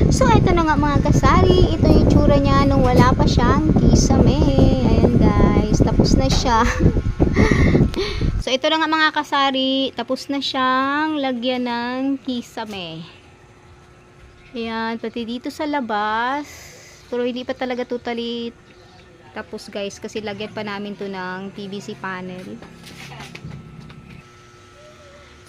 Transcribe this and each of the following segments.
So, ito na nga mga kasari. Ito yung tsura niya nung wala pa siyang kisame. Ayan guys, tapos na siya. So, ito na nga mga kasari. Tapos na siyang lagyan ng kisame. Ayan, pati dito sa labas. Pero hindi pa talaga totally tapos guys, kasi lagyan pa namin to ng PVC panel.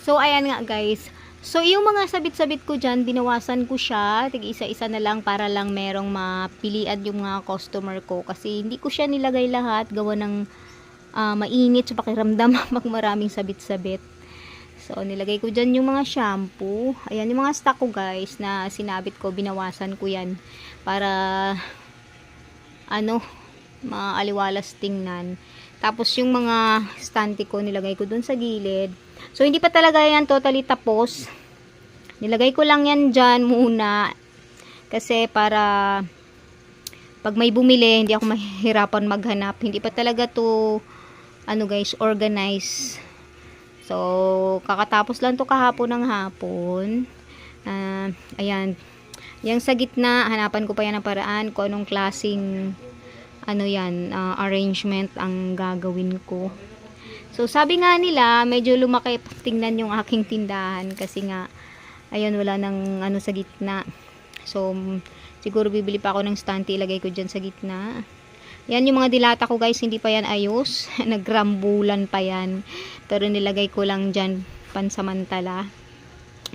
So, ayan nga guys. So, yung mga sabit-sabit ko dyan, binawasan ko siya. Tig isa-isa na lang para lang merong mapilian yung mga customer ko. Kasi hindi ko siya nilagay lahat. Gawa ng mainit sa pakiramdam pag maraming sabit-sabit. So, nilagay ko dyan yung mga shampoo. Ayan, yung mga stock ko guys na sinabit ko, binawasan ko yan. Para, maaliwalas tingnan. Tapos, yung mga stante ko, nilagay ko dun sa gilid. So, hindi pa talaga yan totally tapos. Nilagay ko lang yan dyan muna. Kasi para pag may bumili, hindi ako mahihirapan maghanap. Hindi pa talaga to guys, organize. So, kakatapos lang to kahapon ng hapon. Ayan. Yung sa gitna, hanapan ko pa yan ng paraan kung anong klaseng arrangement ang gagawin ko. So, sabi nga nila, medyo lumaki tingnan yung aking tindahan kasi nga, ayun, wala nang sa gitna. So, siguro bibili pa ako ng stante, ilagay ko dyan sa gitna. Yan yung mga dilata ko guys, hindi pa yan ayos. Nagrambulan pa yan. Pero nilagay ko lang dyan pansamantala.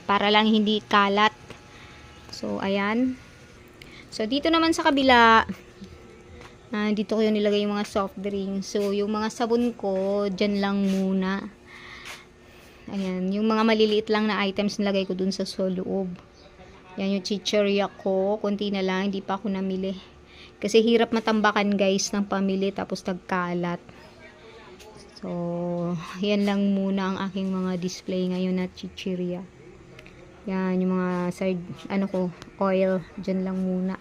Para lang hindi kalat. So, ayan. So, dito naman sa kabila, dito ko yung nilagay yung mga soft drinks. So, yung mga sabon ko, dyan lang muna. Ayan. Yung mga maliliit lang na items nilagay ko dun sa loob. Yan yung chichirya ko. Kunti na lang. Hindi pa ako namili. Kasi hirap matambakan guys ng pamili tapos nagkalat. So, yan lang muna ang aking mga display ngayon na chichirya. Yan. Yung mga side, oil. Dyan lang muna.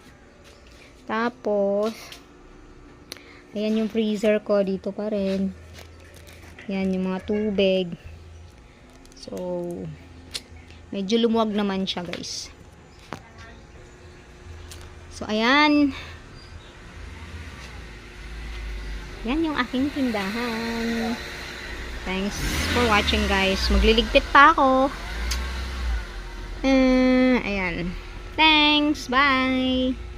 Tapos, ayan yung freezer ko, dito pa rin. Ayan yung mga tubig. So, medyo lumuwag naman siya guys. So, ayan. Yan yung aking tindahan. Thanks for watching guys. Magliligpit pa ako. Ayan. Thanks. Bye.